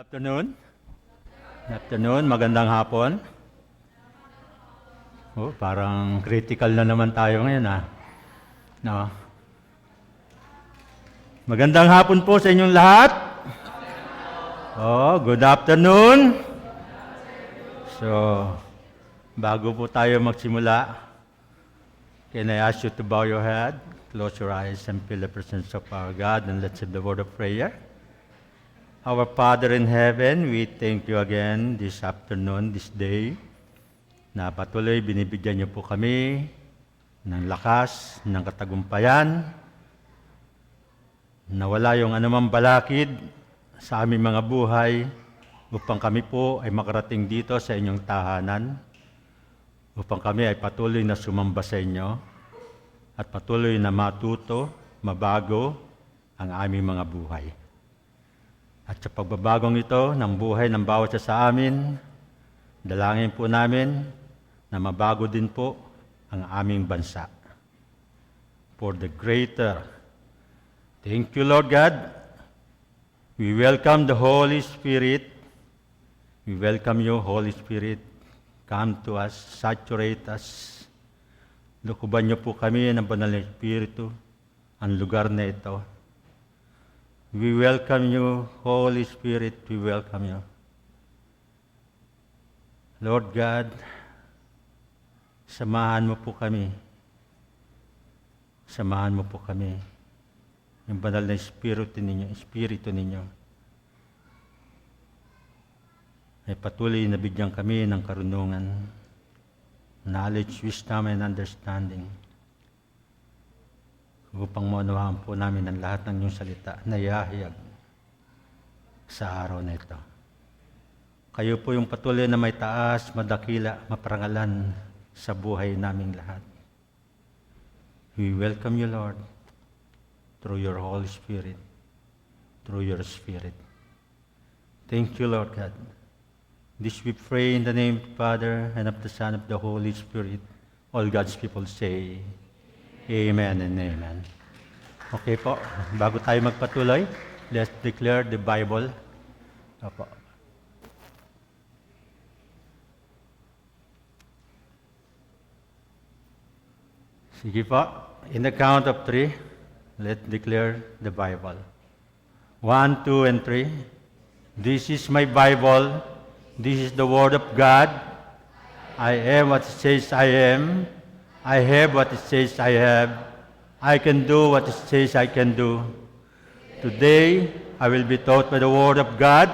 Afternoon. Afternoon, magandang hapon. Oh, parang critical na naman tayo ngayon No. Magandang hapon po sa inyong lahat. Oh, good afternoon. So, bago po tayo magsimula, can I ask you to bow your head, close your eyes, and feel the presence of our God, and let's have the word of prayer. Our Father in heaven, we thank you again this afternoon, this day, na patuloy binibigyan niyo po kami ng lakas, ng katagumpayan, na wala yung anumang balakid sa aming mga buhay upang kami po ay makarating dito sa inyong tahanan, upang kami ay patuloy na sumamba sa inyo at patuloy na matuto, mabago ang aming mga buhay. At sa pagbabagong ito ng buhay ng bawat isa sa amin, dalangin po namin na mabago din po ang aming bansa. For the greater. Thank you, Lord God. We welcome the Holy Spirit. We welcome you, Holy Spirit. Come to us, saturate us. Lukuban niyo po kami ng Banal na Espiritu, ang lugar na ito. We welcome you, Holy Spirit, we welcome you. Lord God, samahan mo po kami. Samahan mo po kami. Yung banal na Espiritu ninyo, ay patuloy na bigyan kami ng karunungan, knowledge, wisdom, and understanding, upang maunawaan po namin ang lahat ng iyong salita na ihahayag sa araw na ito. Kayo po yung patuloy na may taas, madakila, maparangalan sa buhay naming lahat. We welcome you, Lord, through your Holy Spirit, through your Spirit. Thank you, Lord God. This we pray in the name of the Father, and of the Son, and of the Holy Spirit. All God's people say, Amen and Amen. Okay po, bago tayo magpatuloy, let's declare the Bible. Opo. Sige po, in the count of 3, let's declare the Bible. 1, 2, and 3. This is my Bible. This is the Word of God. I am what it says I am. I have what it says I have. I can do what it says I can do. Today, I will be taught by the Word of God.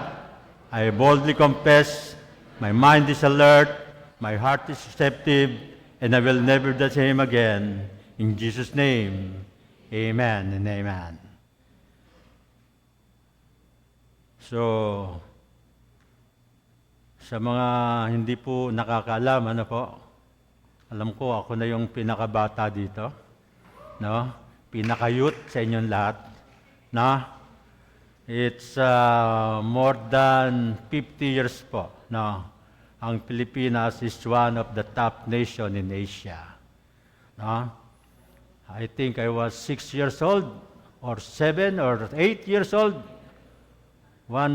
I boldly confess. My mind is alert. My heart is receptive. And I will never be the same again. In Jesus' name, amen and amen. So, sa mga hindi po nakakaalam, alam ko, ako na yung pinakabata dito, no? Pinaka-youth sa inyong lahat, no? It's more than 50 years po, no? Ang Pilipinas is one of the top nation in Asia, no? I think I was 6 years old, or 7 or 8 years old. $1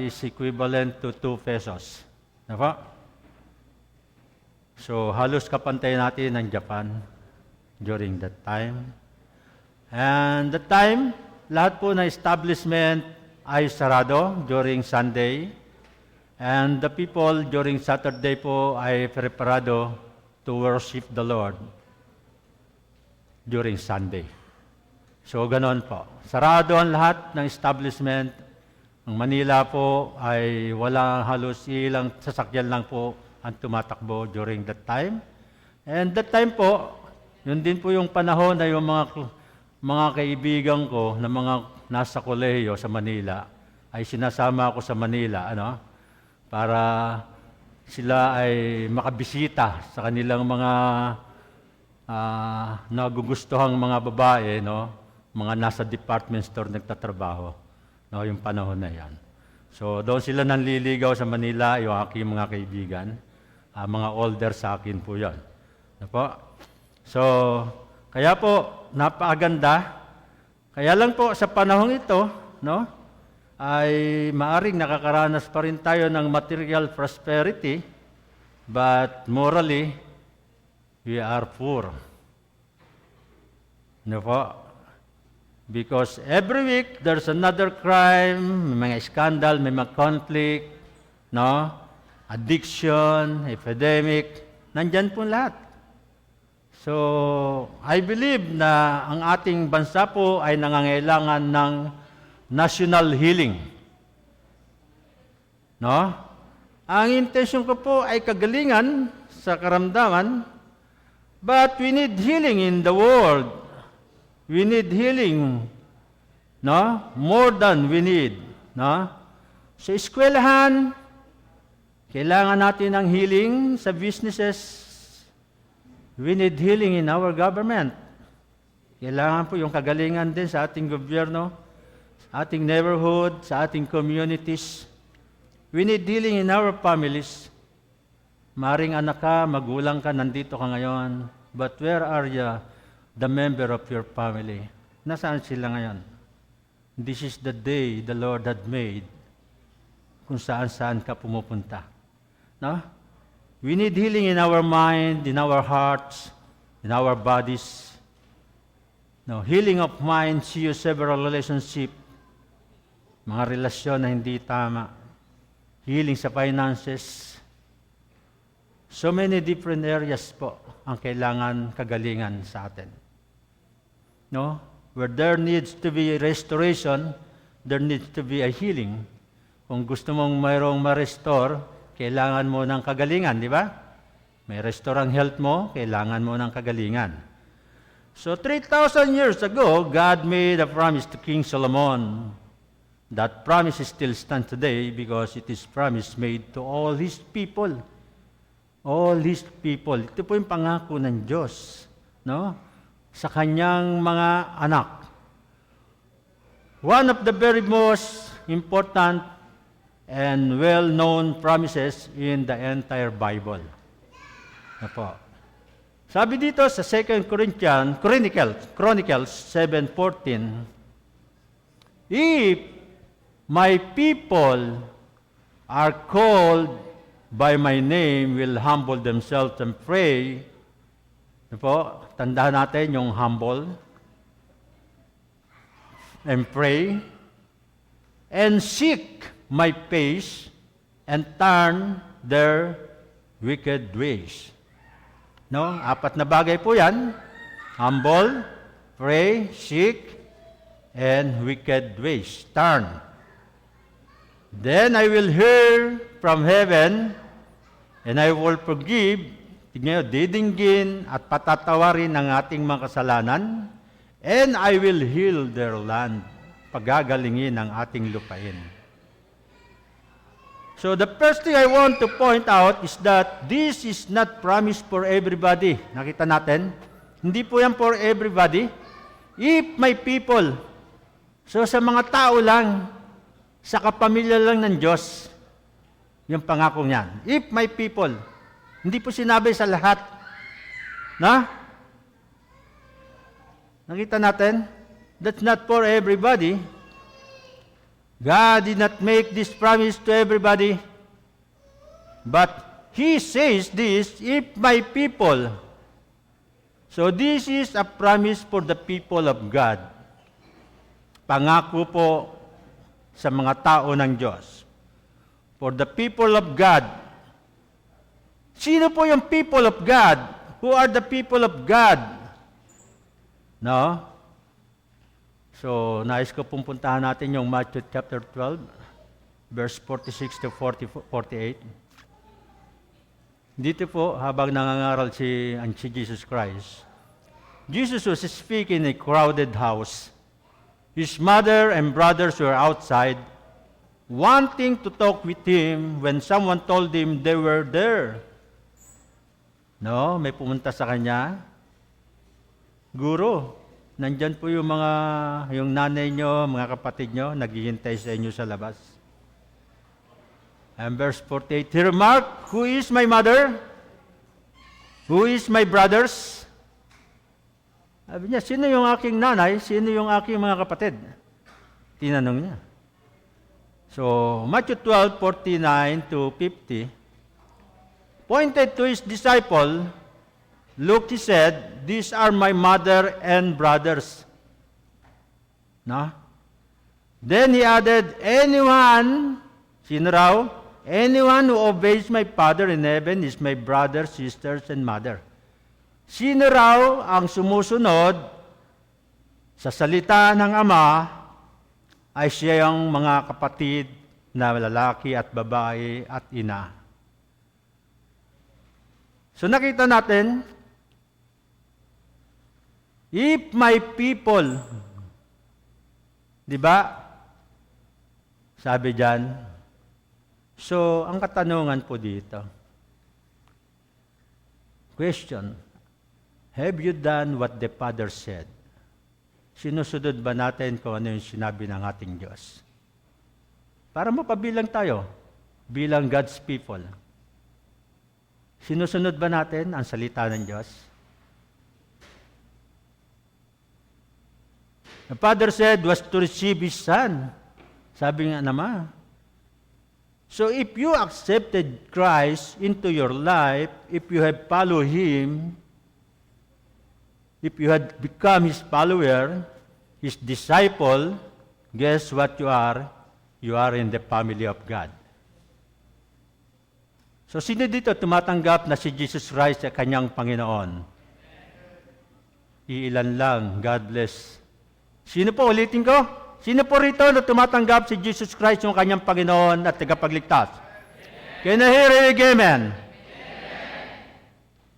is equivalent to 2 pesos. Diba? So, halos kapantay natin ng Japan during that time. And that time, lahat po na establishment ay sarado during Sunday. And the people during Saturday po ay preparado to worship the Lord during Sunday. So, ganon po. Sarado ang lahat ng establishment. Ang Manila po ay wala halos ilang sasakyan lang po ang tumatakbo during that time. And that time po, yun din po yung panahon na yung mga kaibigan ko na mga nasa kolehiyo sa Manila ay sinasama ako sa Manila, para sila ay makabisita sa kanilang mga nagugustuhang mga babae, mga nasa department store nagtatrabaho, yung panahon na yan. So doon sila nanliligaw sa Manila, yung aking mga kaibigan, mga older sa akin po yan. So, kaya po, napakaganda. Kaya lang po sa panahon ito, ay maaring nakakaranas pa rin tayo ng material prosperity, but morally, we are poor. No po? Because every week, there's another crime, may mga scandal, may mga conflict, no? Addiction, epidemic, nandyan po lahat. So, I believe na ang ating bansa po ay nangangailangan ng national healing. No? Ang intensyon ko po ay kagalingan sa karamdaman, but we need healing in the world. We need healing, no? More than we need, no? Sa eskwelahan, kailangan natin ng healing sa businesses. We need healing in our government. Kailangan po yung kagalingan din sa ating gobyerno, sa ating neighborhood, sa ating communities. We need healing in our families. Maring anak ka, magulang ka, nandito ka ngayon. But where are the member of your family? Nasaan sila ngayon? This is the day the Lord had made kung saan-saan ka pumupunta. No? We need healing in our mind, in our hearts, in our bodies. No, healing of mind, see several relationship, mga relasyon na hindi tama. Healing sa finances. So many different areas po ang kailangan kagalingan sa atin. No? Where there needs to be restoration, there needs to be a healing. Kung gusto mong mayroong ma-restore, kailangan mo ng kagalingan, di ba? May restaurant health mo, kailangan mo ng kagalingan. So 3,000 years ago, God made a promise to King Solomon. That promise still stands today because it is promise made to all His people. All His people. Ito po yung pangako ng Diyos, no? Sa Kanyang mga anak. One of the very most important and well-known promises in the entire Bible. Apo. Sabi dito sa 2 Chronicles 7:14, if my people are called by my name, will humble themselves and pray. Apo, tandaan natin yung humble and pray and seek my face and turn their wicked ways. No? 4 na bagay po yan. Humble, pray, seek, and wicked ways. Turn. Then I will hear from heaven and I will forgive, tignan nyo, didinggin at patatawarin ang ating mga kasalanan, and I will heal their land. Pagagalingin ang ating lupain. So the first thing I want to point out is that this is not promised for everybody. Nakita natin? Hindi po yan for everybody. If my people, so sa mga tao lang, sa kapamilya lang ng Diyos, yung pangakong yan. If my people, hindi po sinabi sa lahat. Na? Nakita natin? That's not for everybody. God did not make this promise to everybody, but He says this, if my people. So this is a promise for the people of God. Pangako po sa mga tao ng Diyos. For the people of God. Sino po yung people of God? Who are the people of God? No? So, nais ko pong puntahan natin yung Matthew chapter 12, verse 46 to 48. Dito po, habang nangangaral si Jesus Christ, Jesus was speaking in a crowded house. His mother and brothers were outside, wanting to talk with him when someone told him they were there. No, may pumunta sa kanya. Guro, nandyan po yung nanay nyo, mga kapatid nyo, naghihintay sa inyo sa labas. And verse 48, he remarked, who is my mother? Who is my brothers? Sabi niya, sino yung aking nanay? Sino yung aking mga kapatid? Tinanong niya. So, Matthew 12:49 to 50, pointed to his disciple, look, he said, these are my mother and brothers. No? Then he added, anyone, sino raw? Anyone who obeys my Father in heaven is my brother, sisters, and mother. Sino raw ang sumusunod sa salita ng Ama ay siyang mga kapatid na lalaki at babae at ina. So nakita natin, if my people, di ba? Sabi diyan. So, ang katanungan po dito, question, have you done what the Father said? Sinusunod ba natin kung ano yung sinabi ng ating Diyos? Para mapabilang tayo, bilang God's people. Sinusunod ba natin ang salita ng Diyos? The Father said was to receive His Son. Sabi nga naman. So if you accepted Christ into your life, if you have followed Him, if you had become His follower, His disciple, guess what you are? You are in the family of God. So sino dito tumatanggap na si Jesus Christ ay kanyang Panginoon? Iilan lang. God bless. Sino po? Ulitin ko. Sino po rito na tumatanggap si Jesus Christ yung kanyang Panginoon at tagapagligtas? Can I hear you amen?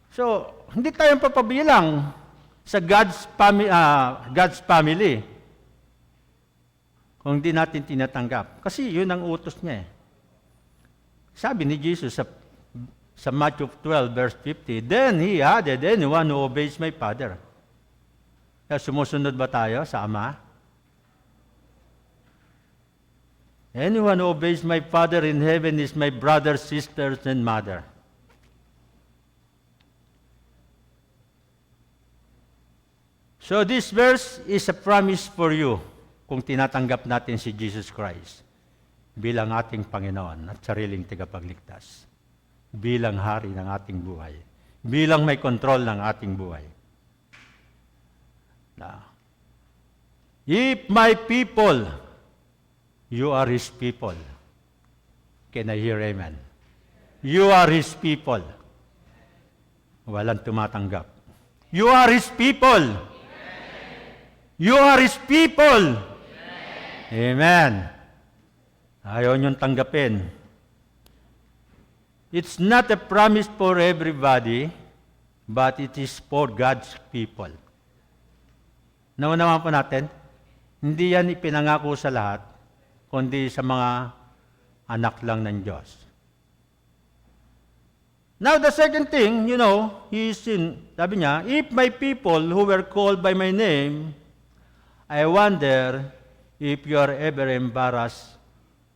So, hindi tayo papabilang sa God's family kung hindi natin tinatanggap. Kasi yun ang utos niya eh. Sabi ni Jesus sa Matthew 12 verse 50, then He added, anyone who obeys my Father. Kaya sumusunod ba tayo sa Ama? Anyone who obeys my Father in heaven is my brother, sisters, and mother. So this verse is a promise for you kung tinatanggap natin si Jesus Christ bilang ating Panginoon at sariling tagapagligtas, bilang hari ng ating buhay, bilang may kontrol ng ating buhay. Now, if my people, you are His people. Can I hear amen? You are His people. Walang tumatanggap. You are His people. You are His people. Amen. Ayaw niyong tanggapin. It's not a promise for everybody, but it is for God's people. Naunawan po natin, hindi yan ipinangako sa lahat, kundi sa mga anak lang ng Diyos. Now, the second thing, sabi niya, if my people who were called by my name, I wonder if you are ever embarrassed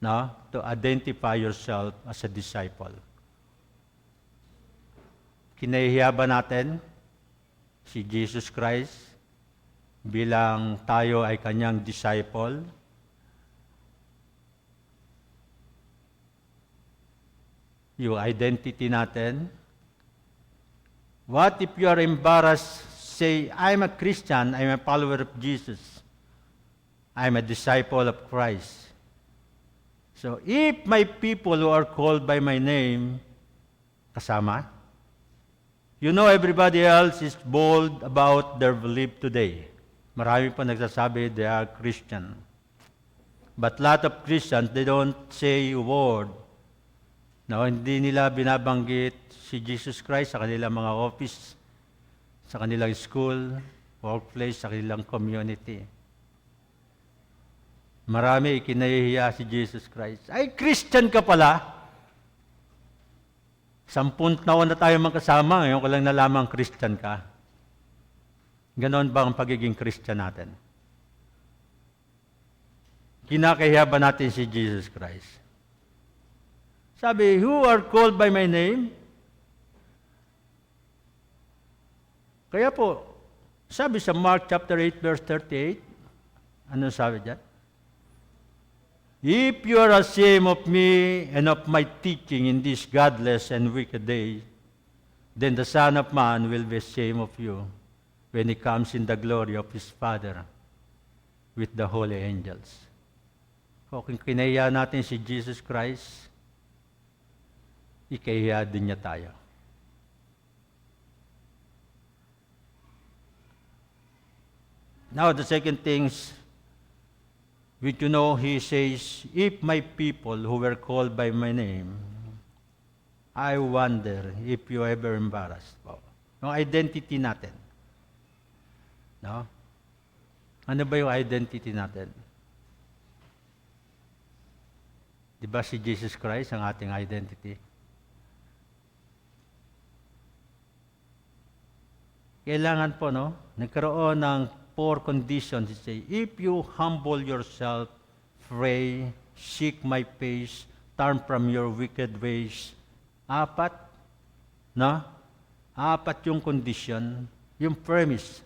to identify yourself as a disciple. Kinahihiya ba natin si Jesus Christ bilang tayo ay kanyang disciple? Yung identity natin. What if you are embarrassed, say, I'm a Christian, I'm a follower of Jesus. I'm a disciple of Christ. So, if my people who are called by my name, kasama, everybody else is bold about their belief today. Marami pa nagsasabi they are Christian. But lot of Christians, they don't say a word. Hindi nila binabanggit si Jesus Christ sa kanilang mga office, sa kanilang school, workplace, sa kanilang community. Marami ikinahihiya si Jesus Christ. Ay, Christian ka pala. 10 taon na tayo magkasama, ngayon ko lang nalaman Christian ka. Ganon ba ang pagiging Christian natin? Kinakahiya ba natin si Jesus Christ? Sabi, who are called by my name? Kaya po, sabi sa Mark chapter 8, verse 38, ano sabi dyan? If you are ashamed of me and of my teaching in this godless and wicked day, then the Son of Man will be ashamed of you when he comes in the glory of his Father with the holy angels. O kung kinaya natin si Jesus Christ, ikahiya din niya tayo. Now, the second things, which you know, he says, if my people who were called by my name, I wonder if you ever embarrassed. Yung identity natin. No? Ano ba yung identity natin? Di ba si Jesus Christ ang ating identity? Kailangan po, no? Nagkaroon ng 4 conditions. He say, if you humble yourself, pray, seek my face, turn from your wicked ways. 4, no? 4 yung condition, yung premise.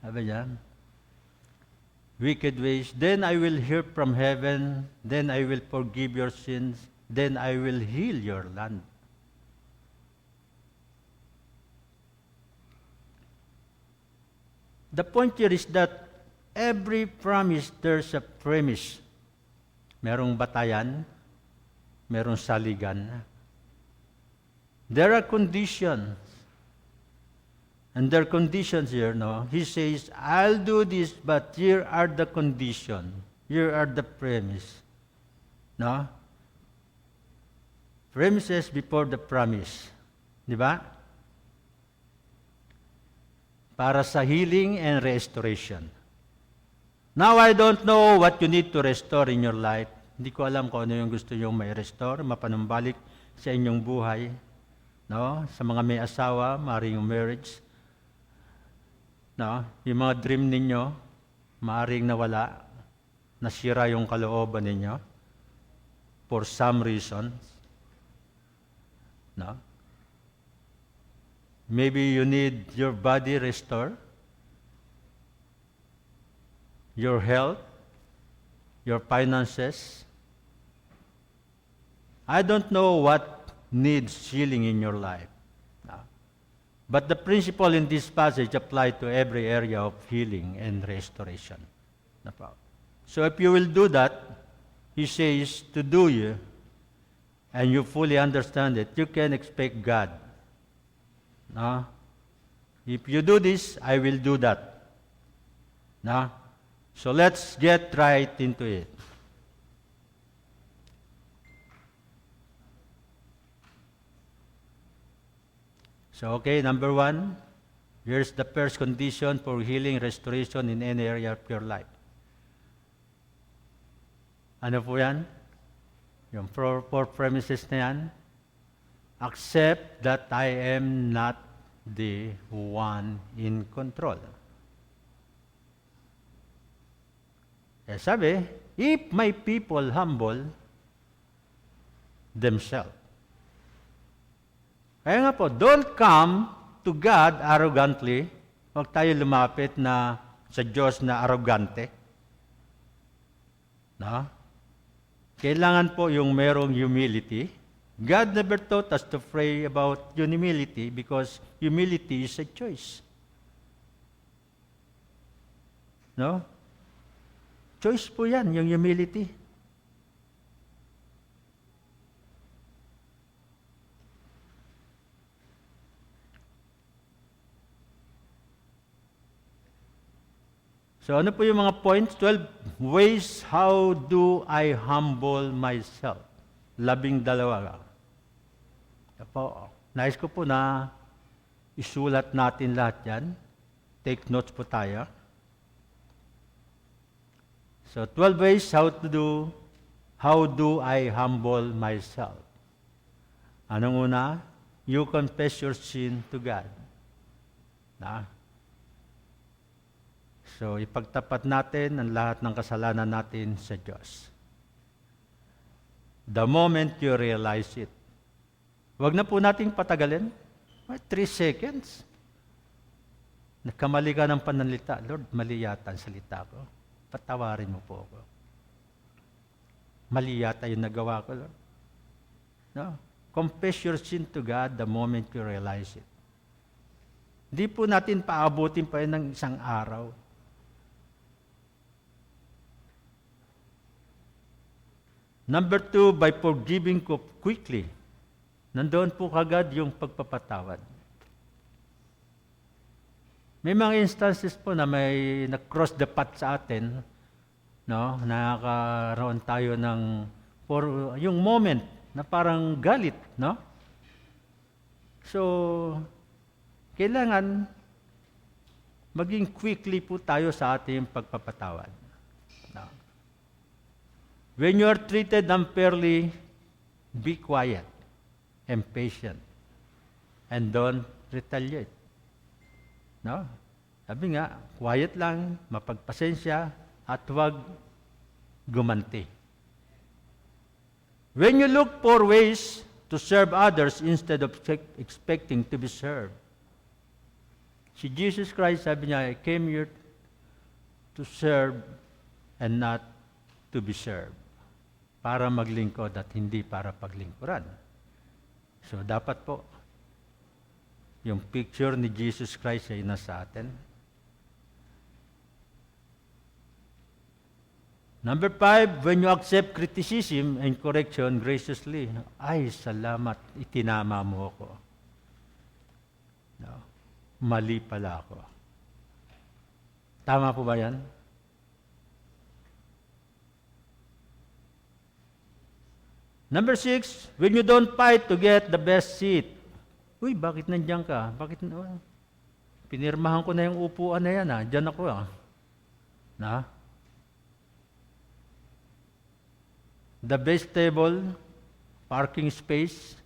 Sabi niya, wicked ways, then I will hear from heaven, then I will forgive your sins, then I will heal your land. The point here is that every promise, there's a premise. Merong batayan, merong saligan. There are conditions. And there are conditions here, no? He says, I'll do this, but here are the conditions. Here are the premise. No? Premises before the promise. Di ba? Para sa healing and restoration. Now, I don't know what you need to restore in your life. Hindi ko alam kung ano yung gusto nyo may restore, mapanumbalik sa inyong buhay. No? Sa mga may asawa, maaaring yung marriage. No? Yung mga dream ninyo, maaaring nawala, nasira yung kalooban ninyo for some reasons. No? Maybe you need your body restored, your health, your finances. I don't know what needs healing in your life. But the principle in this passage apply to every area of healing and restoration. So if you will do that, he says to do you, and you fully understand it, you can expect God. No? If you do this, I will do that. No? So let's get right into it. So, okay, number 1, here's the first condition for healing, restoration in any area of your life. Ano po yan? Yung 4 premises na yan. Accept that I am not the one in control. Eh sabi, if my people humble themselves. Kaya nga po, don't come to God arrogantly. Huwag tayo lumapit na sa Diyos na arrogante. No? Kailangan po yung merong humility. God never taught us to pray about humility because humility is a choice. No? Choice po yan, yung humility. So ano po yung mga points? 12 ways how do I humble myself? 12. Po, nais ko po na isulat natin lahat yan. Take notes po tayo. So 12 ways how do I humble myself? Anong una? You confess your sin to God. Na? So, ipagtapat natin ang lahat ng kasalanan natin sa Diyos. The moment you realize it. Huwag na po nating patagalin. 3 seconds. Nagkamali ka ng pananalita. Lord, mali yata ang salita ko. patawarin mo po ako. Mali yata yung nagawa ko, Lord. No? Confess your sin to God the moment you realize it. Hindi po natin paabutin pa yun ng isang araw. Number 2, by forgiving quickly. Nandoon po kagad yung pagpapatawad. May mga instances po na may nag-cross the path sa atin, no? Nakakaroon tayo ng yung moment na parang galit, no? So, kailangan maging quickly po tayo sa ating pagpapatawad. No? When you are treated unfairly, be quiet and patient and don't retaliate. No? Sabi nga, quiet lang, mapagpasensya, at huwag gumanti. When you look for ways to serve others instead of expecting to be served. Si Jesus Christ, sabi niya, I came here to serve and not to be served. Para maglingkod at hindi para paglingkuran. So dapat po, yung picture ni Jesus Christ ay nasa atin. Number 5, when you accept criticism and correction graciously, ay, salamat, itinama mo ako. No, mali pala ako. Tama po ba yan? Number 6, when you don't fight to get the best seat. Uy, bakit nandiyan ka? Bakit? Pinirmahan ko na yung upuan na yan. Diyan ako. Na? The best table, parking space.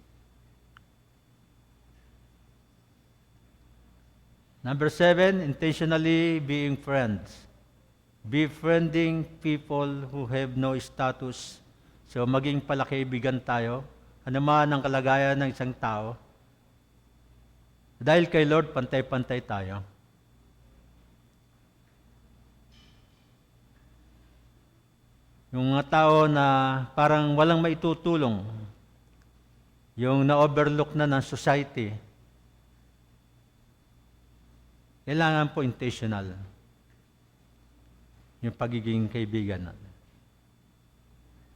Number 7, intentionally being friends. Befriending people who have no status. So maging palakaibigan tayo. Ano man ang kalagayan ng isang tao. Dahil kay Lord, pantay-pantay tayo. Yung mga tao na parang walang maitutulong, yung na-overlook na ng society, kailangan po intentional yung pagiging kaibigan natin.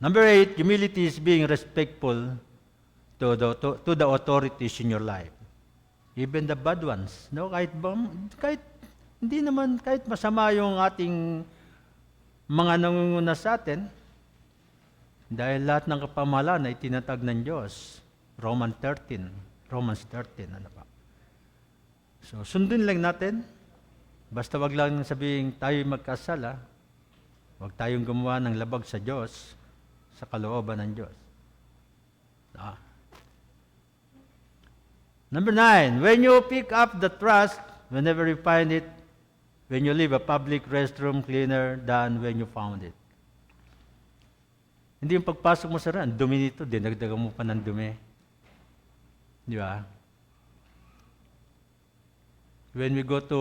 Number 8, humility is being respectful to the authorities in your life. Even the bad ones. No, kahit hindi naman kahit masama yung ating mga nangunguna sa atin, dahil lahat ng kapamahalaan ay tinatag ng Diyos. Romans 13, ano pa. So, sundin lang natin. Basta wag lang sabihin tayo magkasala. Wag tayong gumawa ng labag sa Diyos, sa kalooban ng Diyos. Number 9, when you pick up the trust, whenever you find it, when you leave a public restroom cleaner than when you found it. Hindi yung pagpasok mo sa ran, dumi nito, dinagdagan mo pa ng dumi. Di ba? When we go to,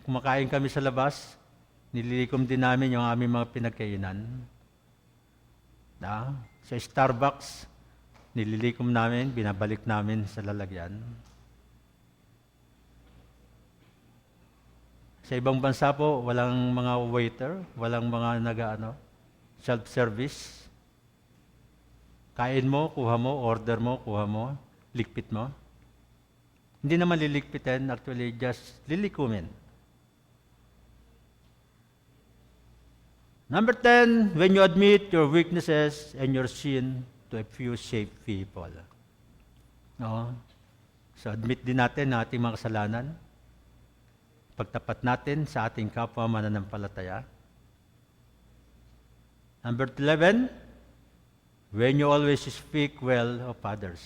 kumakain kami sa labas, nililikom din namin yung aming mga pinagkainan. Sa Starbucks, nililikom namin, binabalik namin sa lalagyan. Sa ibang bansa po, walang mga waiter, walang mga self-service. Kain mo, kuha mo, order mo, kuha mo, likpit mo. Hindi naman lilikpitin, actually just lilikumin. Number 10, when you admit your weaknesses and your sin to a few safe people. No? So admit din natin na ating mga kasalanan. Pagtapat natin sa ating kapwa mananampalataya. Number 11, when you always speak well of others.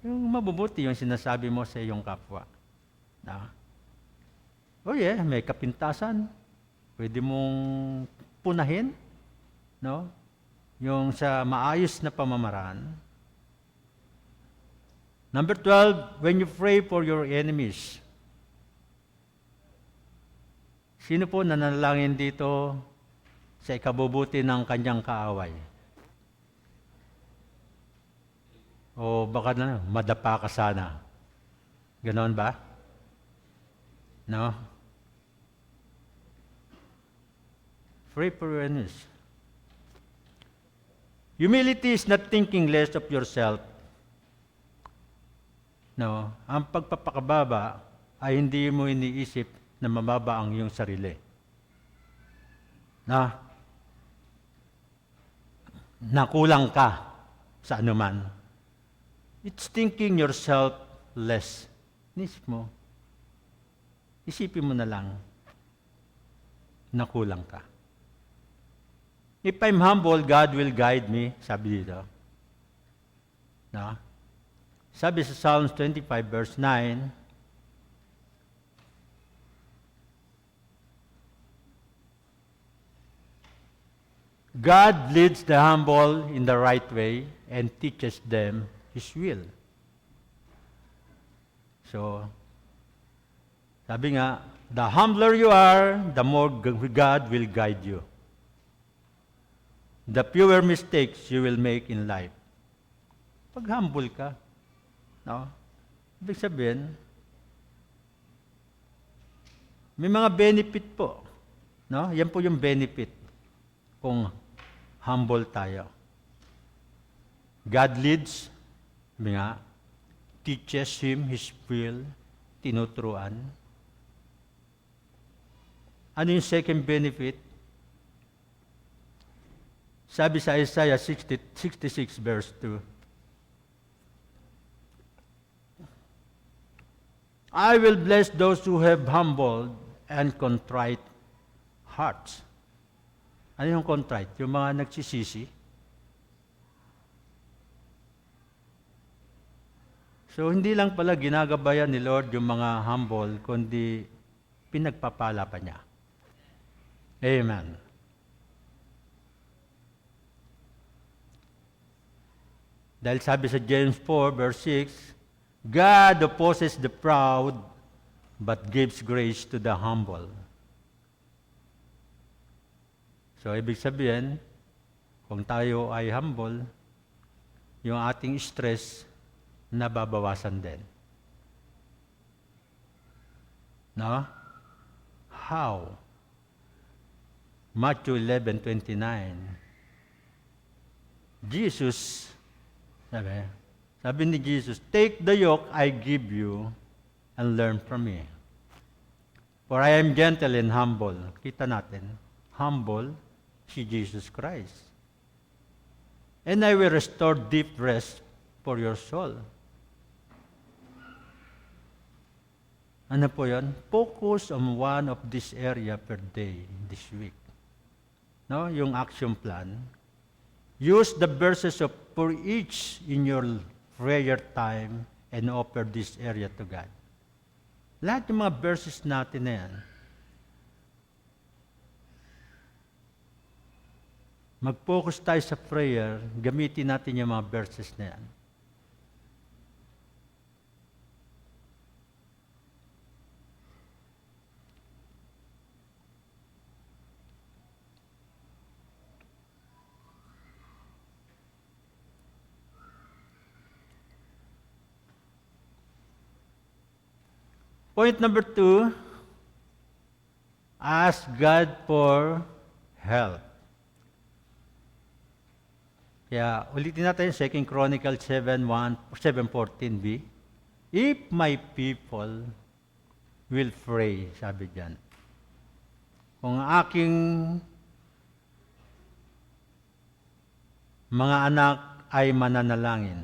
Yung mabubuti yung sinasabi mo sa iyong kapwa. Oh yeah, may kapintasan. Pwede mong punahin, no? Yung sa maayos na pamamaraan. Number 12, when you pray for your enemies. Sino po nanalangin dito sa ikabubuti ng kanyang kaaway? O baka na, madapa ka sana. Ganon ba? No? Pray for your enemies. Humility is not thinking less of yourself. No, ang pagpapakababa ay hindi mo iniisip na mababa ang iyong sarili. Nakulang ka sa anuman. It's thinking yourself less. Isip mo. Isipin mo na lang. Nakulang ka. If I'm humble, God will guide me. Sabi dito. No? Sabi sa Psalms 25 verse 9, God leads the humble in the right way and teaches them His will. So, sabi nga, the humbler you are, the more God will guide you. The fewer mistakes you will make in life. Pag humble ka, no? Ibig sabihin, may mga benefit po. No? Yan po yung benefit kung humble tayo. God leads, sabi nga, teaches him His will, tinuturuan. Ano yung second benefit? Sabi sa Isaiah 66 verse 2, I will bless those who have humbled and contrite hearts. Ano yung contrite? Yung mga nagsisisi. So, hindi lang pala ginagabayan ni Lord yung mga humble, kundi pinagpapala pa niya. Amen. Dahil sabi sa James 4, verse 6, God opposes the proud, but gives grace to the humble. So, ibig sabihin, kung tayo ay humble, yung ating stress, nababawasan din. No? How? Matthew 11:29. Jesus, sabi ni Jesus, take the yoke I give you and learn from me. For I am gentle and humble. Kita natin, humble si Jesus Christ. And I will restore deep rest for your soul. Ano po yan? Focus on one of this area per day this week. No, yung action plan. Use the verses for each in your prayer time and offer this area to God. Lahat ng mga verses natin na yan, mag-focus tayo sa prayer, gamitin natin yung mga verses na yan. Point number 2, ask God for help. Kaya ulitin natin 2 Chronicles 7:14b. If my people will pray, sabi diyan. Kung aking mga anak ay mananalangin.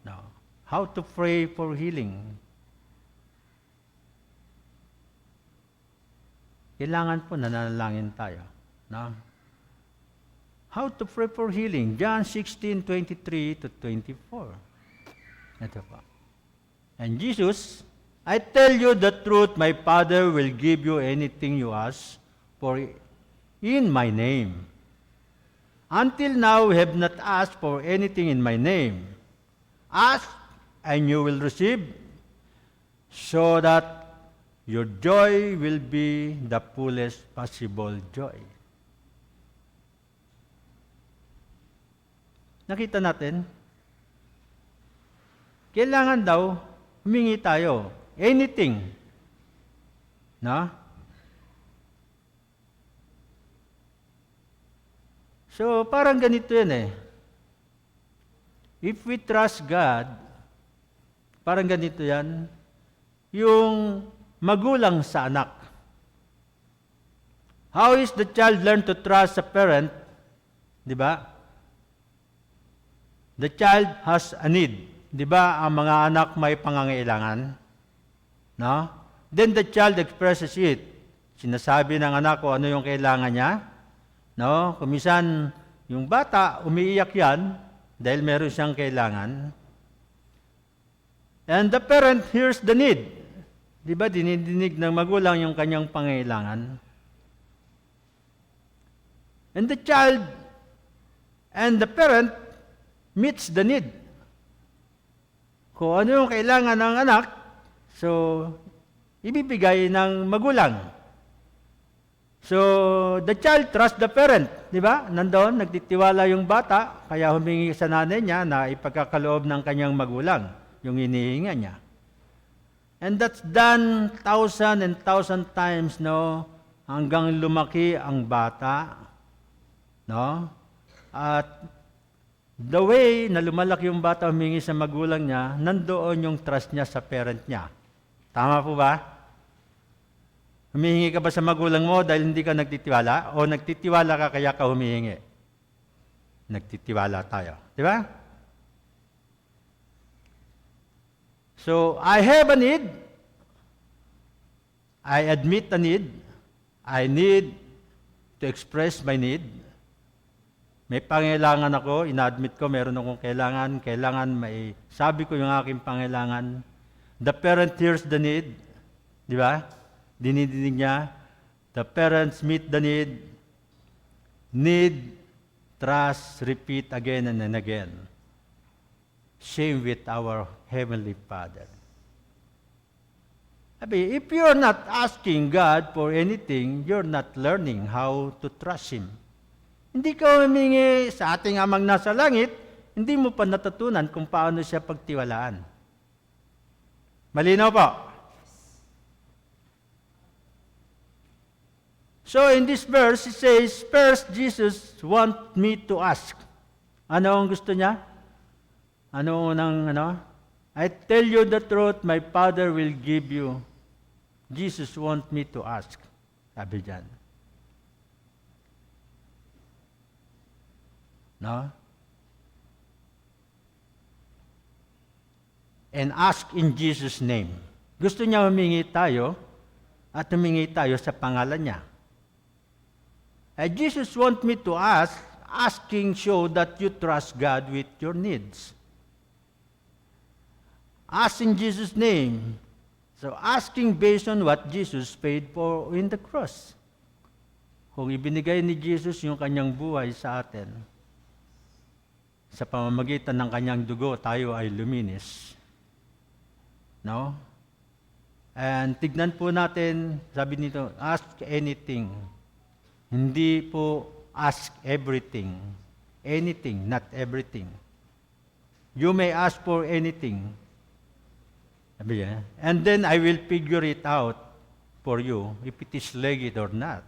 No. How to pray for healing? Kailangan po nananalangin tayo. No? How to pray for healing? John 16:23 to 24. Ito po. And Jesus, I tell you the truth, my Father will give you anything you ask for in my name. Until now, we have not asked for anything in my name. Ask, and you will receive, so that your joy will be the fullest possible joy. Nakita natin? Kailangan daw humingi tayo. Anything. No? So, parang ganito yan eh. If we trust God, parang ganito yan, yung magulang sa anak. How is the child learn to trust a parent? Di ba? The child has a need. Di ba ang mga anak may pangangailangan? No? Then the child expresses it. Sinasabi ng anak ko ano yung kailangan niya. No? Kumisan, yung bata, umiiyak yan dahil meron siyang kailangan. And the parent hears the need. Di ba, dinidinig ng magulang yung kanyang pangailangan. And the child and the parent meets the need. Kung ano yung kailangan ng anak, so, ibibigay ng magulang. So, the child trusts the parent. Di ba? Nandoon, nagtitiwala yung bata, kaya humingi sa nanay niya na ipagkakaloob ng kanyang magulang, yung hinihinga niya. And that's done 1,000 and 1,000 times, no? Hanggang lumaki ang bata, no? At the way na lumalaki yung bata humingi sa magulang niya, nandoon yung trust niya sa parent niya. Tama po ba? Humihingi ka ba sa magulang mo dahil hindi ka nagtitiwala? O nagtitiwala ka kaya ka humihingi? Nagtitiwala tayo. Di ba? So, I have a need. I admit a need. I need to express my need. May pangailangan ako, ina-admit ko, meron akong kailangan may sabi ko yung aking pangailangan. The parent hears the need. Di ba? Dinidinig niya. The parents meet the need. Need, trust, repeat again and again. Same with our Heavenly Father. If you're not asking God for anything, you're not learning how to trust Him. Hindi ka humingi sa ating amang nasa langit, hindi mo pa natutunan kung paano siya pagtiwalaan. Malinaw po? So in this verse, it says, first Jesus want me to ask. Ano ang gusto niya? Ano unang, I tell you the truth, my Father will give you. Jesus want me to ask. Sabi dyan. No? And ask in Jesus' name. Gusto niya humingi tayo at humingi tayo sa pangalan niya. Jesus want me to ask, asking show that you trust God with your needs. Ask in Jesus' name. So asking based on what Jesus paid for in the cross. Kung ibinigay ni Jesus yung kanyang buhay sa atin, sa pamamagitan ng kanyang dugo, tayo ay luminis. No? And tignan po natin, sabi nito, ask anything. Hindi po ask everything. Anything, not everything. You may ask for anything. Sabi niya, and then I will figure it out for you if it is legit or not.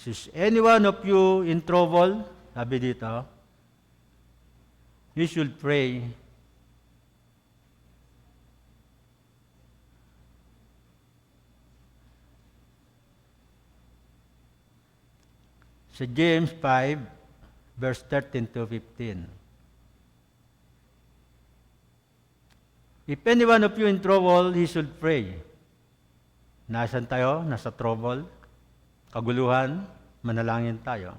Is any one of you in trouble? Sabi dito, you should pray. Sa James 5, verse 13 to 15. If any one of you in trouble, he should pray. Nasaan tayo? Nasa trouble? Kaguluhan? Manalangin tayo.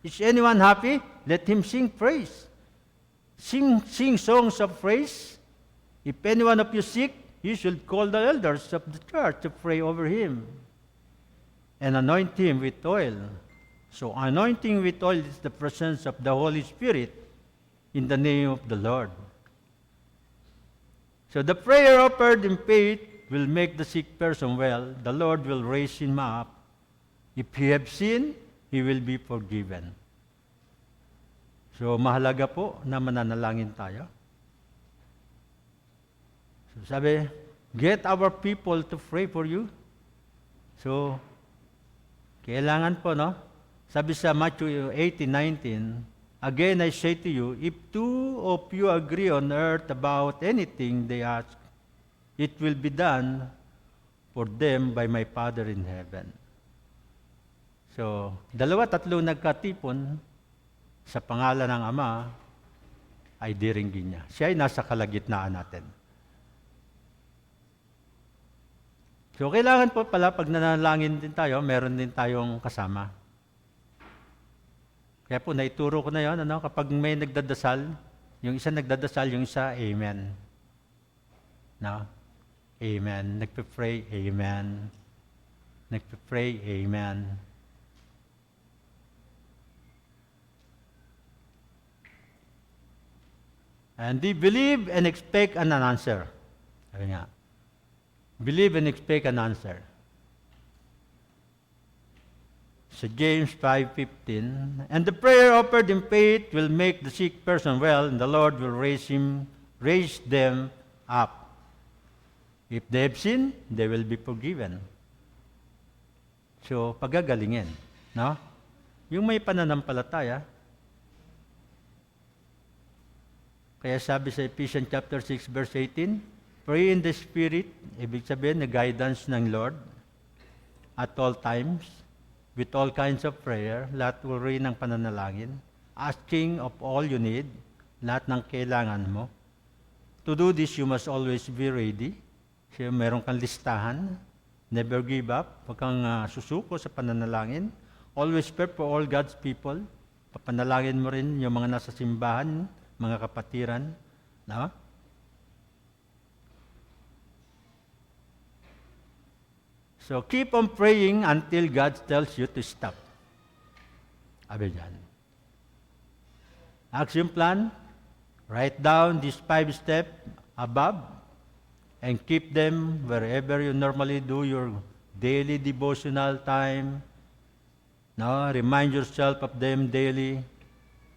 Is anyone happy? Let him sing praise. Sing songs of praise. If any one of you sick, you should call the elders of the church to pray over him and anoint him with oil. So anointing with oil is the presence of the Holy Spirit in the name of the Lord. So the prayer offered in faith will make the sick person well, the Lord will raise him up. If he have sinned, he will be forgiven. So, mahalaga po na mananalangin tayo. So, sabi, get our people to pray for you. So, kailangan po, no? Sabi sa Matthew 18:19, again I say to you, if two of you agree on earth about anything they ask, it will be done for them by my Father in heaven. So, 2-3 nagkatipon sa pangalan ng Ama ay diringgin niya. Siya ay nasa kalagitnaan natin. So, kailangan po pala pag nanalangin din tayo, meron din tayong kasama. Kaya po, naituro ko na yon, kapag may nagdadasal, yung isa nagdadasal, yung isa, Amen. No? Amen. Nagpe-pray, Amen. Nagpe-pray, Amen. And they believe and expect an answer. Sabi nga, believe and expect an answer. So James 5:15, and the prayer offered in faith will make the sick person well, and the Lord will raise them up. If they have sinned, they will be forgiven. So, pagagalingin. No? Yung may pananampalataya, kaya sabi sa Ephesians chapter 6, verse 18, pray in the Spirit, ibig sabihin na guidance ng Lord, at all times, with all kinds of prayer, lahat uri ng pananalangin, asking of all you need, lahat ng kailangan mo. To do this, you must always be ready. So, meron kang listahan, never give up, huwag kang susuko sa pananalangin, always pray for all God's people, papanalangin mo rin yung mga nasa simbahan, mga kapatiran, no? So, keep on praying until God tells you to stop. Sabi dyan. Action plan, write down these 5 steps above and keep them wherever you normally do your daily devotional time. No? Remind yourself of them daily.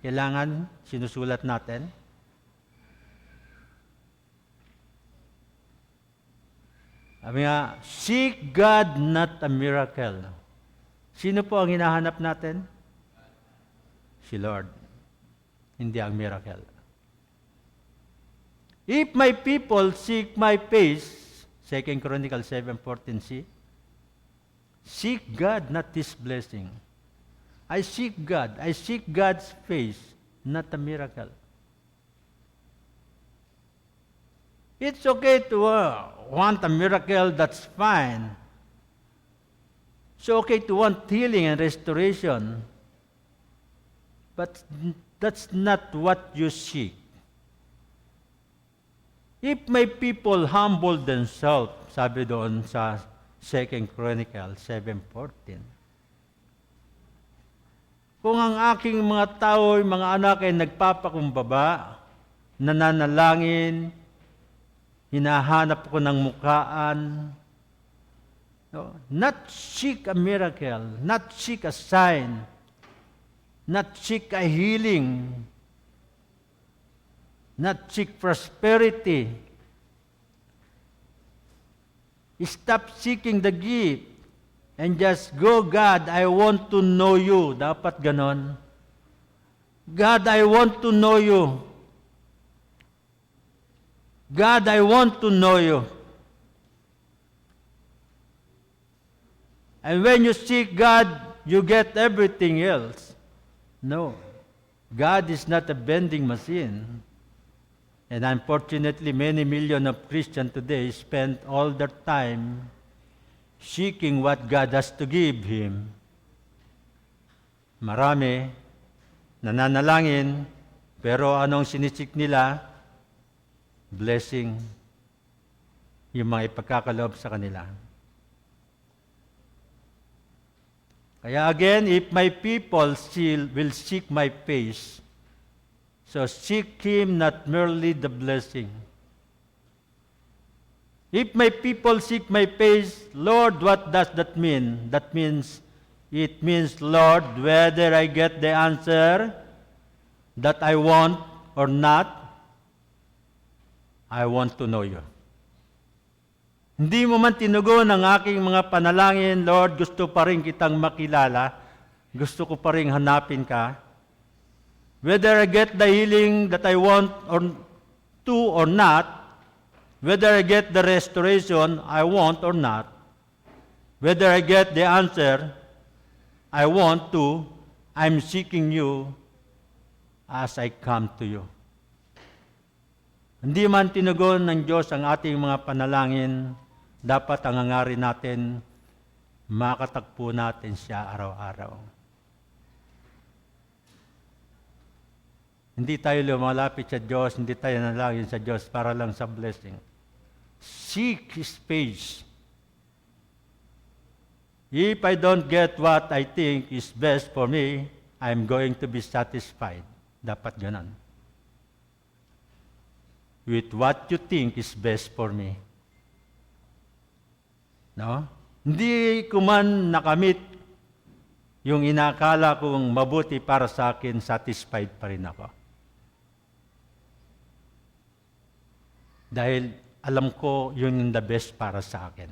Kailangan sinusulat natin. Sabi nga, seek God, not a miracle. Sino po ang hinahanap natin? Si Lord. Hindi ang miracle. If my people seek my face, 2 Chronicles 7:14c, seek God, not His blessing. I seek God. I seek God's face, not a miracle. It's okay to want a miracle, that's fine. It's okay to want healing and restoration. But that's not what you seek. If my people humble themselves, sabi doon sa 2 Chronicles 7:14, kung ang aking mga tao, mga anak ay nagpapakumbaba, nananalangin, hinahanap ko ng mukhaan, no? Not seek a miracle, not seek a sign, not seek a healing, not seek prosperity. Stop seeking the gift. And just go, God, I want to know you. Dapat ganon. God, I want to know you. God, I want to know you. And when you seek God, you get everything else. No. God is not a vending machine. And unfortunately, many millions of Christians today spend all their time seeking what God has to give him. Marami nananalangin, pero anong sinisik nila? Blessing. Yung mga ipagkakaloob sa kanila. Kaya again, if my people still will seek my face, so seek Him, not merely the blessing. If my people seek my face, Lord, what does that mean? It means, Lord, whether I get the answer that I want or not, I want to know you. Hindi mo man tinugon ang aking mga panalangin, Lord, gusto pa rin kitang makilala, gusto ko pa rin hanapin ka. Whether I get the healing that I want or not, whether I get the restoration I want or not, whether I get the answer I want to, I'm seeking you as I come to you. Hindi man tinugon ng Diyos ang ating mga panalangin, dapat ang hangarin natin, makatagpo natin siya araw-araw. Hindi tayo lumalapit sa Diyos, hindi tayo nalangin sa Diyos para lang sa blessing. Seek His face. If I don't get what I think is best for me, I'm going to be satisfied. Dapat ganon. With what you think is best for me. No? Hindi ko man nakamit yung inakala kong mabuti para sa akin, satisfied pa rin ako. Dahil alam ko yun yung the best para sa akin.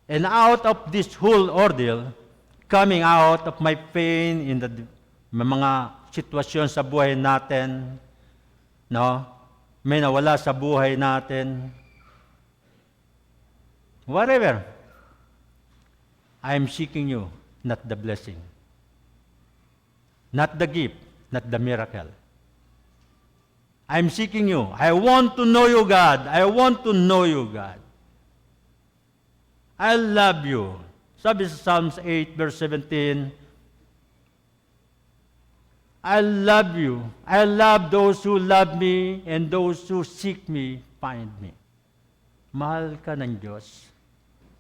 And out of this whole ordeal, coming out of my pain in the mga sitwasyon sa buhay natin, no? May nawala sa buhay natin. Whatever. I'm seeking you, not the blessing. Not the gift, not the miracle. I'm seeking you. I want to know you, God. I want to know you, God. I love you. Sabi sa Psalms 8, verse 17, I love you. I love those who love me, and those who seek me, find me. Mahal ka ng Diyos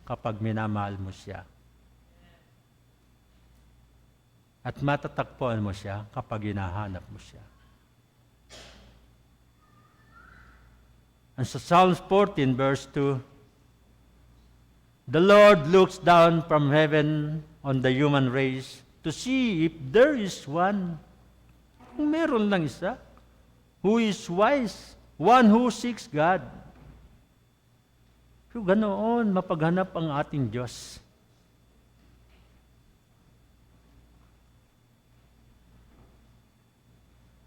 kapag minamahal mo siya. At matatagpuan mo siya kapag hinahanap mo siya. And sa Psalms 14, verse 2, the Lord looks down from heaven on the human race to see if there is one. Kung meron lang isa, who is wise, one who seeks God. So ganoon, mapaghanap ang ating Diyos.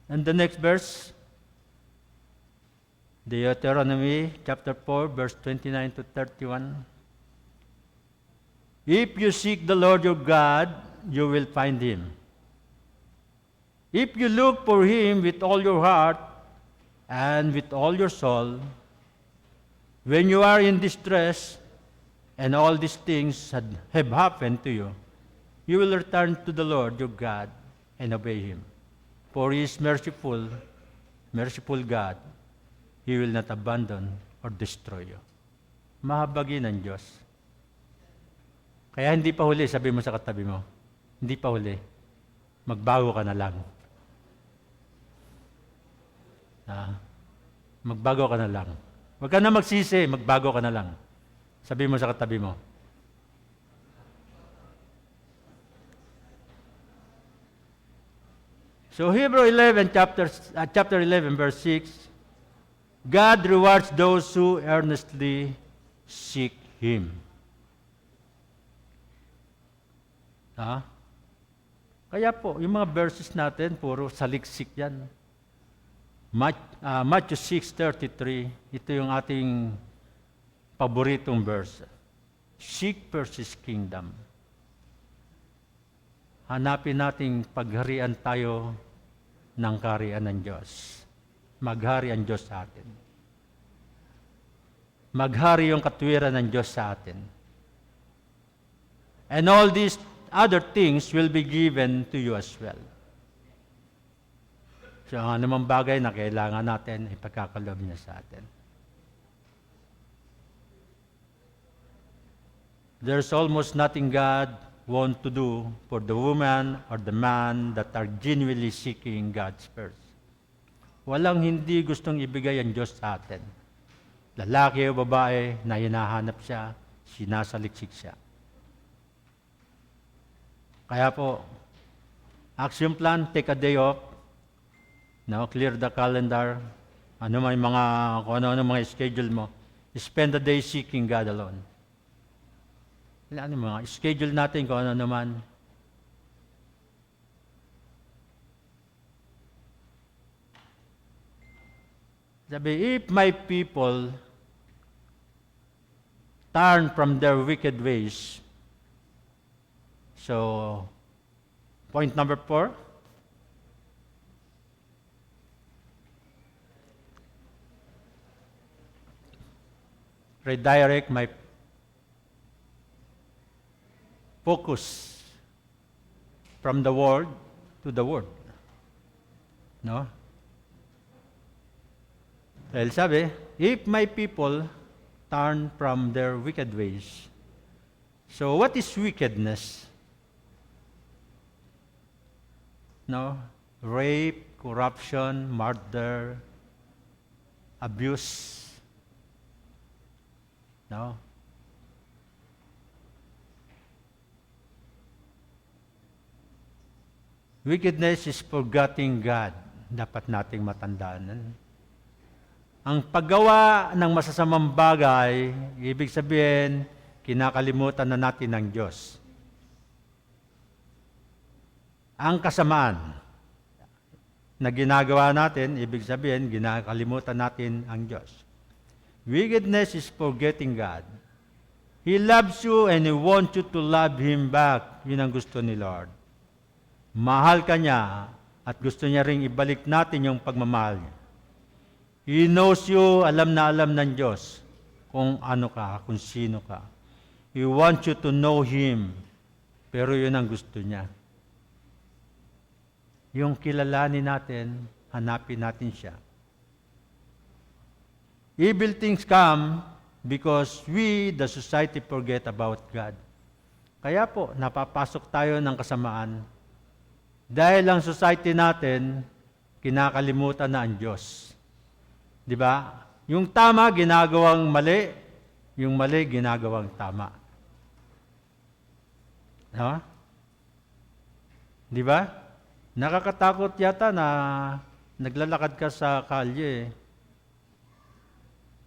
And the next verse, Deuteronomy chapter 4, verse 29 to 31. If you seek the Lord your God, you will find Him. If you look for Him with all your heart and with all your soul, when you are in distress and all these things have happened to you, you will return to the Lord your God and obey Him. For He is merciful God. He will not abandon or destroy you. Mahabagin ng Diyos. Kaya hindi pa huli, sabi mo sa katabi mo, hindi pa huli, magbago ka na lang. Magbago ka na lang. Huwag ka na magsisi, magbago ka na lang. Sabi mo sa katabi mo. So Hebrews 11, chapter 11, verse 6, God rewards those who earnestly seek Him. Kaya po, yung mga verses natin, puro saliksik yan. Matthew 6:33, ito yung ating paboritong verse. Seek first His kingdom. Hanapin nating pagharian tayo ng kaharian ng Diyos. Maghari ang Diyos sa atin. Maghari yung katwiran ng Diyos sa atin. And all these other things will be given to you as well. So, ang anumang bagay na kailangan natin, ipagkakaloob niya sa atin. There's almost nothing God wants to do for the woman or the man that are genuinely seeking God's first. Walang hindi gustong ibigay ang Diyos sa atin. Lalaki o babae na hinahanap siya, sinasaliksik siya. Kaya po, action plan, take a day off. Now, clear the calendar. Kung ano mga schedule mo. Spend the day seeking God alone. Ano mga schedule natin kung ano naman. Sabi, if my people turn from their wicked ways. So, point number 4. Redirect my focus from the world to the word. No? Dahil sabi, if my people turn from their wicked ways. So what is wickedness? No? Rape, corruption, murder, abuse. No? Wickedness is forgetting God. Dapat nating matandaan. Ang paggawa ng masasamang bagay, ibig sabihin, kinakalimutan na natin ang Diyos. Ang kasamaan na ginagawa natin, ibig sabihin, kinakalimutan natin ang Diyos. Wickedness is forgetting God. He loves you and He wants you to love Him back. Yun ang gusto ni Lord. Mahal ka niya at gusto niya ring ibalik natin yung pagmamahal niya. He knows you, alam na alam ng Diyos kung ano ka, kung sino ka. He wants you to know Him, pero yun ang gusto niya. Yung kilalanin natin, hanapin natin siya. Evil things come because we, the society, forget about God. Kaya po, napapasok tayo ng kasamaan dahil ang society natin, kinakalimutan na ang Diyos. Di ba? Yung tama, ginagawang mali. Yung mali, ginagawang tama. No? Di ba? Nakakatakot yata na naglalakad ka sa kalye.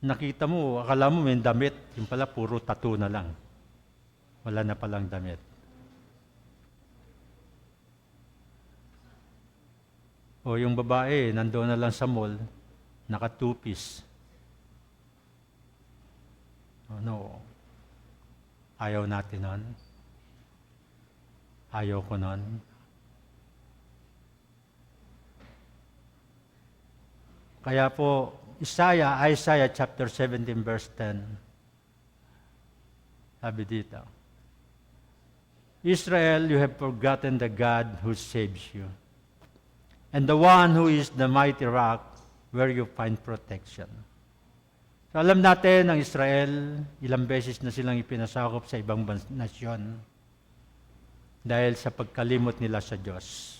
Nakita mo, akala mo may damit. Yung pala, puro tattoo na lang. Wala na palang damit. O yung babae, nandoon na lang sa mall, naka-two-piece. No. Ayaw natin nun. Ayaw ko nun. Kaya po, Isaiah chapter 17 verse 10. Sabi dito, Israel, you have forgotten the God who saves you, and the one who is the mighty rock where you find protection. So, alam natin, ang Israel, ilang beses na silang ipinasakop sa ibang nasyon dahil sa pagkalimot nila sa Diyos.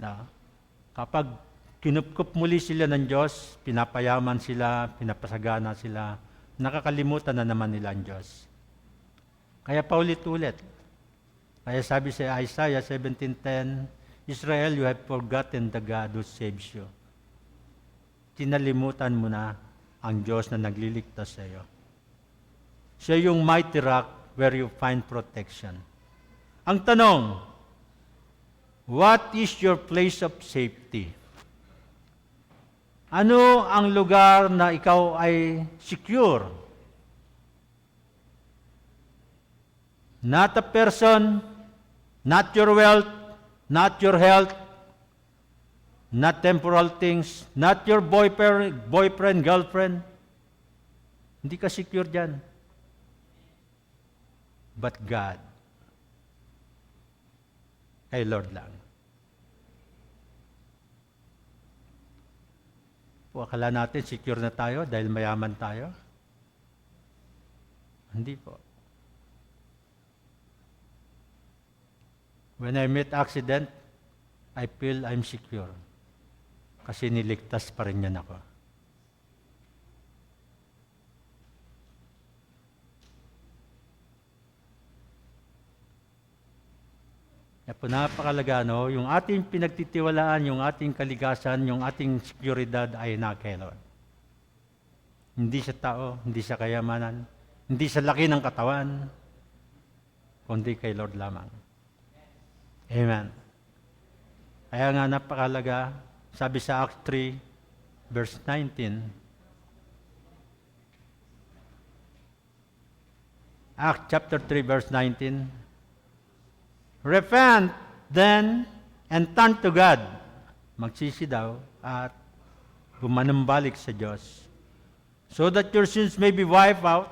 Na, kapag kinupkup muli sila ng Diyos, pinapayaman sila, pinapasagana sila, nakakalimutan na naman nila ang Diyos. Kaya paulit-ulit. Kaya sabi sa Isaiah 17:10, Israel, you have forgotten the God who saves you. Tinalimutan mo na ang Diyos na nagliligtas sa iyo. Siya yung mighty rock where you find protection. Ang tanong, what is your place of safety? Ano ang lugar na ikaw ay secure? Not a person, not your wealth, not your health, not temporal things, not your boyfriend, girlfriend. Hindi ka secure dyan. But God. Kay Lord lang. O akala natin secure na tayo dahil mayaman tayo? Hindi po. When I meet accident, I feel I'm secure. Kasi niligtas pa rin yan ako. Kaya po napakalaga, no? Yung ating pinagtitiwalaan, yung ating kaligasan, yung ating seguridad ay na kay Lord. Hindi sa tao, hindi sa kayamanan, hindi sa laki ng katawan, kundi kay Lord lamang. Amen. Kaya nga napakalaga, sabi sa Acts 3, verse 19, Acts chapter 3, verse 19, repent then and turn to God. Magsisi daw at bumanumbalik sa Diyos, so that your sins may be wiped out,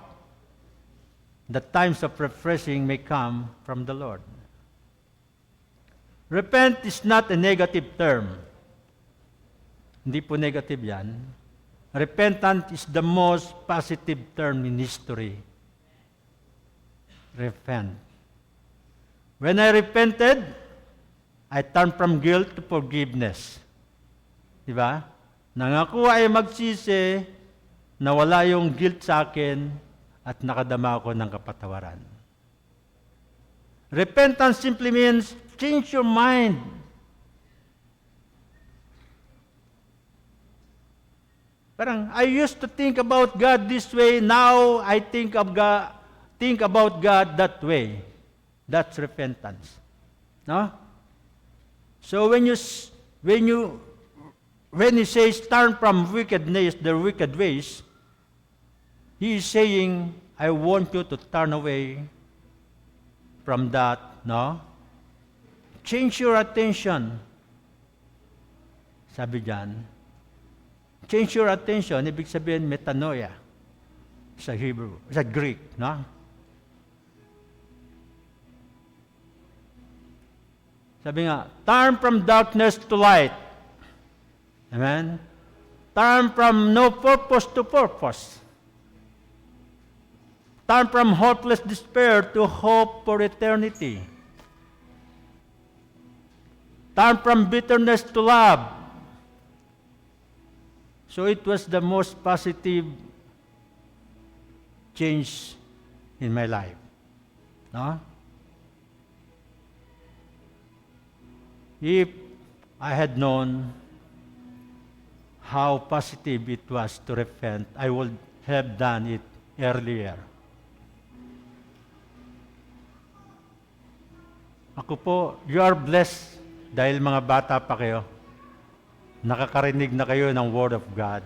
that times of refreshing may come from the Lord. Repent is not a negative term. Hindi po negative yan. Repentant is the most positive term in history. Repent. When I repented, I turned from guilt to forgiveness. Diba? Nang ako ay magsisi, nawala yung guilt sa akin at nakadama ako ng kapatawaran. Repentance simply means change your mind. Parang, I used to think about God this way, now I think about God that way. That's repentance. No? So when he says turn from wickedness, their wicked ways, he is saying, I want you to turn away from that, no? Change your attention. Sabi diyan, change your attention, ibig sabihin metanoia sa Hebrew, sa Greek, no? Sabi nga, turn from darkness to light. Amen? Turn from no purpose to purpose. Turn from hopeless despair to hope for eternity. Turn from bitterness to love. So it was the most positive change in my life. No? If I had known how positive it was to repent, I would have done it earlier. Ako po, you are blessed dahil mga bata pa kayo. Nakakarinig na kayo ng Word of God.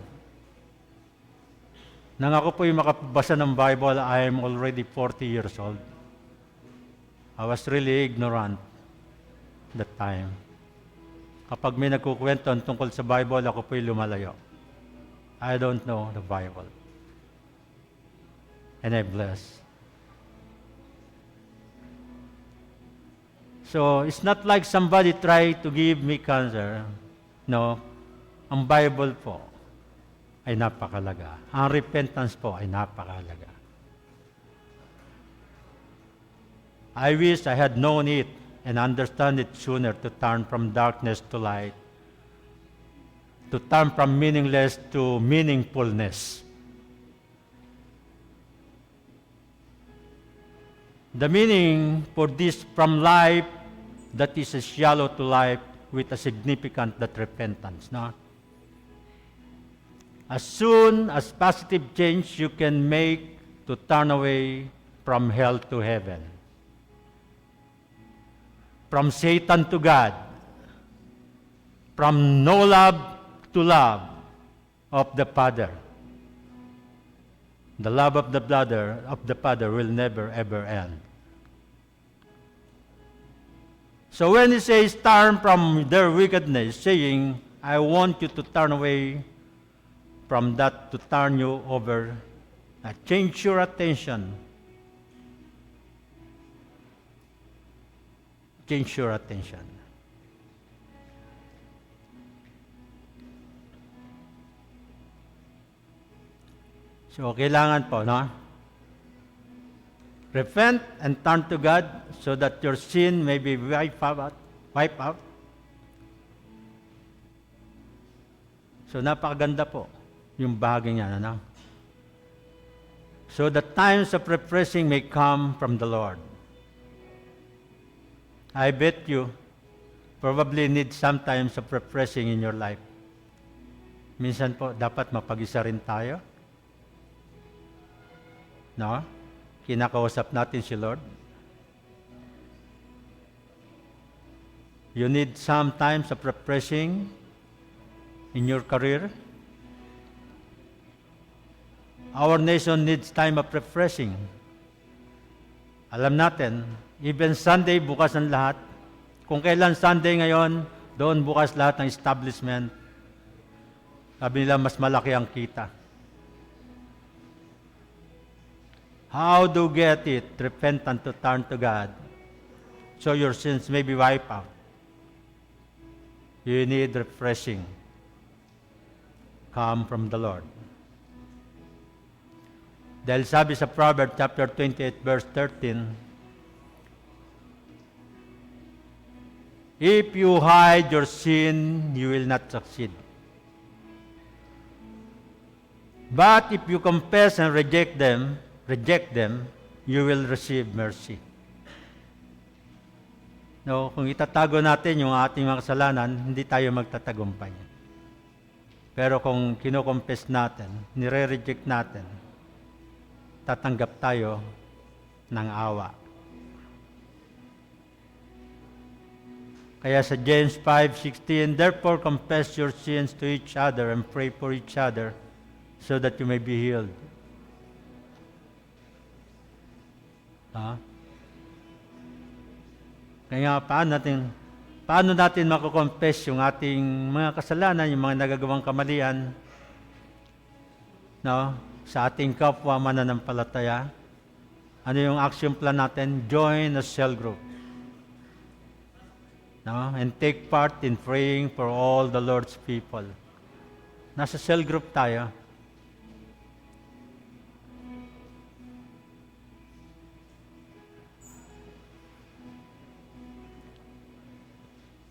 Nang ako po yung makabasa ng Bible, I am already 40 years old. I was really ignorant that time. Kapag may nagkukwento tungkol sa Bible, ako po yung lumalayo. I don't know the Bible. And I'm blessed. So, it's not like somebody tried to give me cancer. No. Ang Bible po ay napakalaga. Ang repentance po ay napakalaga. I wish I had known it and understand it sooner to turn from darkness to light, to turn from meaningless to meaningfulness. The meaning for this from life that is shallow to life with a significant that repentance. No? As soon as positive change you can make to turn away from hell to heaven, from Satan to God, from no love to love of the Father. The love of the Father will never ever end. So when he says turn from their wickedness, saying, I want you to turn away from that to turn you over, change your attention. Change your attention. So, kailangan po, no? Repent and turn to God so that your sin may be wiped out. So napakaganda po yung bahagi niya. Ano? So the times of refreshing may come from the Lord. I bet you probably need some times of refreshing in your life. Minsan po, dapat mapag-isa rin tayo. No? Kinakausap natin si Lord. You need some times of refreshing in your career. Our nation needs time of refreshing. Alam natin, even Sunday, bukas ang lahat. Kung kailan Sunday ngayon, doon bukas lahat ng establishment. Sabi nila, mas malaki ang kita. How do you get it? Repentant to turn to God, so your sins may be wiped out. You need refreshing. Come from the Lord. Dahil sabi sa Proverbs chapter 28 verse 13, if you hide your sin, you will not succeed. But if you confess and reject them, you will receive mercy. No, kung itatago natin yung ating mga kasalanan, hindi tayo magtatagumpay. Pero kung kino-confess natin, nire-reject natin, tatanggap tayo ng awa. Kaya sa James 5:16, therefore confess your sins to each other and pray for each other so that you may be healed. Kaya paano natin mako-confess yung ating mga kasalanan, yung mga nagagawang kamalian, no? Sa ating kapwa mananampalataya? Ano yung action plan natin? Join a cell group. No? And take part in praying for all the Lord's people. Nasa cell group tayo.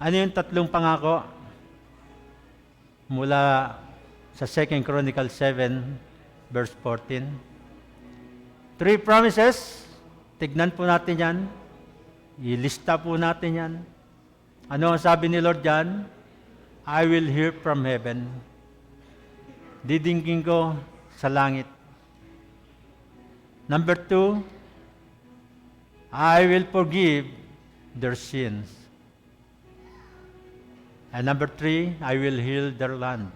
Ano yung tatlong pangako? Mula sa 2 Chronicles 7, verse 14. 3 promises. Tignan po natin yan. Ilista po natin yan. Ano ang sabi ni Lord dyan? I will hear from heaven. Didingking ko sa langit. Number 2, I will forgive their sins. And number 3, I will heal their land.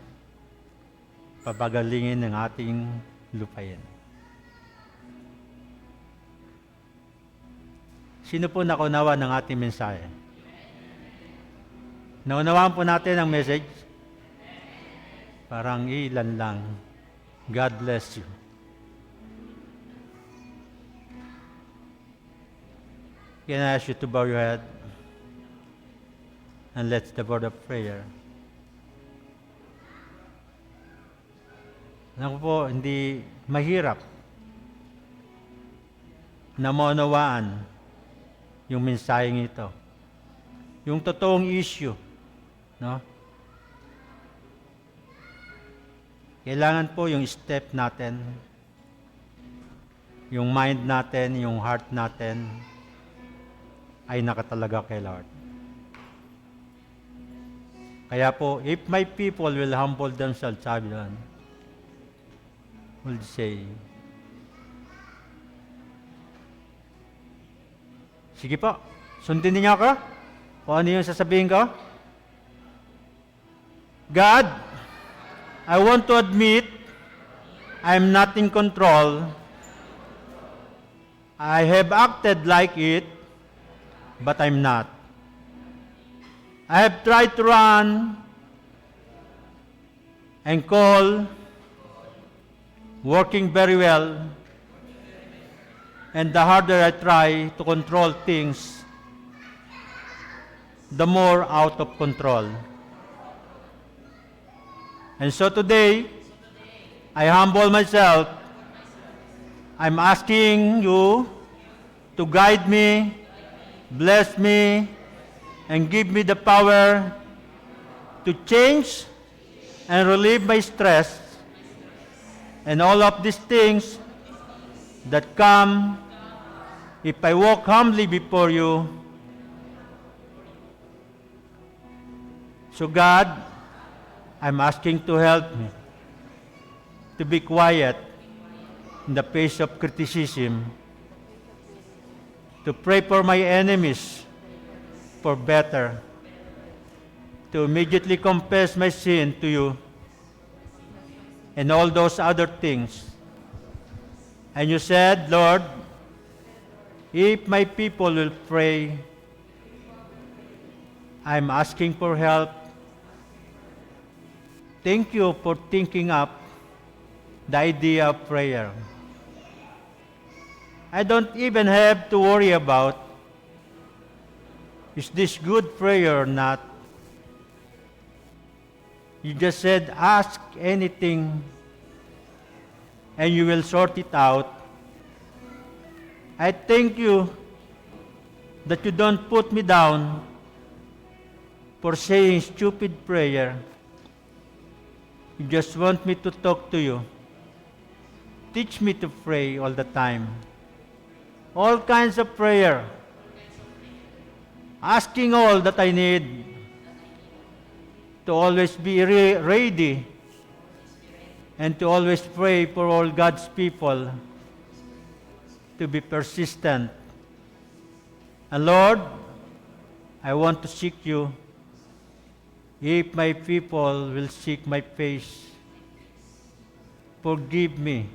Pabagalingin ng ating lupain. Sino po nakunawa ng ating mensahe? Naunawaan po natin ang message? Parang ilan lang. God bless you. Can I ask you to bow your head? And let's the word of prayer. Naku po, hindi mahirap na maunawaan yung mensaheng ito. Yung totoong issue, no? Kailangan po yung step natin, yung mind natin, yung heart natin, ay nakatalaga kay Lord. Kaya po, if my people will humble themselves, sabi doon, will say, sige po, sundin niyo ako. Kung ano yung sasabihin ko. God, I want to admit I'm not in control. I have acted like it, but I'm not. I have tried to run and call, working very well, and the harder I try to control things, the more out of control. And so today, I humble myself. I'm asking you to guide me, bless me, and give me the power to change and relieve my stress and all of these things that come if I walk humbly before you. So God, I'm asking to help me to be quiet in the face of criticism, to pray for my enemies for better, to immediately confess my sin to you, and all those other things. And you said, Lord, if my people will pray, I'm asking for help. Thank you for thinking up the idea of prayer. I don't even have to worry about, is this good prayer or not? You just said, ask anything and you will sort it out. I thank you that you don't put me down for saying stupid prayer. You just want me to talk to you. Teach me to pray all the time. All kinds of prayer. Asking all that I need. To always be ready. And to always pray for all God's people. To be persistent. And Lord, I want to seek you. If my people will seek my face, forgive me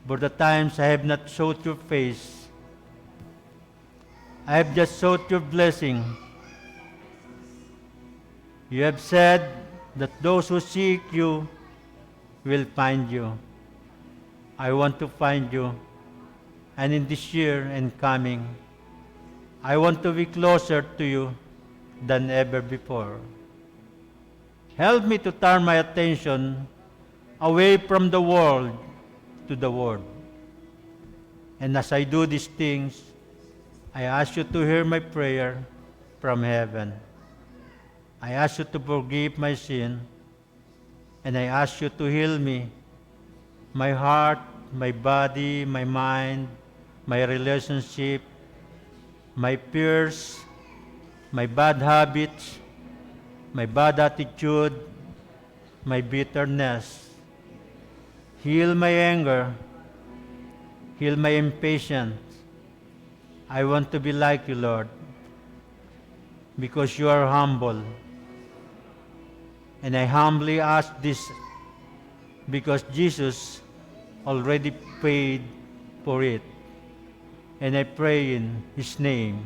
for the times I have not sought your face. I have just sought your blessing. You have said that those who seek you will find you. I want to find you. And in this year and coming, I want to be closer to you than ever before. Help me to turn my attention away from the world to the Word. And as I do these things, I ask you to hear my prayer from heaven. I ask you to forgive my sin, and I ask you to heal me, my heart, my body, my mind, my relationship, my fears, my bad habits, my bad attitude, my bitterness. Heal my anger. Heal my impatience. I want to be like you, Lord, because you are humble. And I humbly ask this because Jesus already paid for it. And I pray in His name.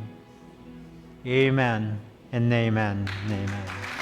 Amen and amen and amen.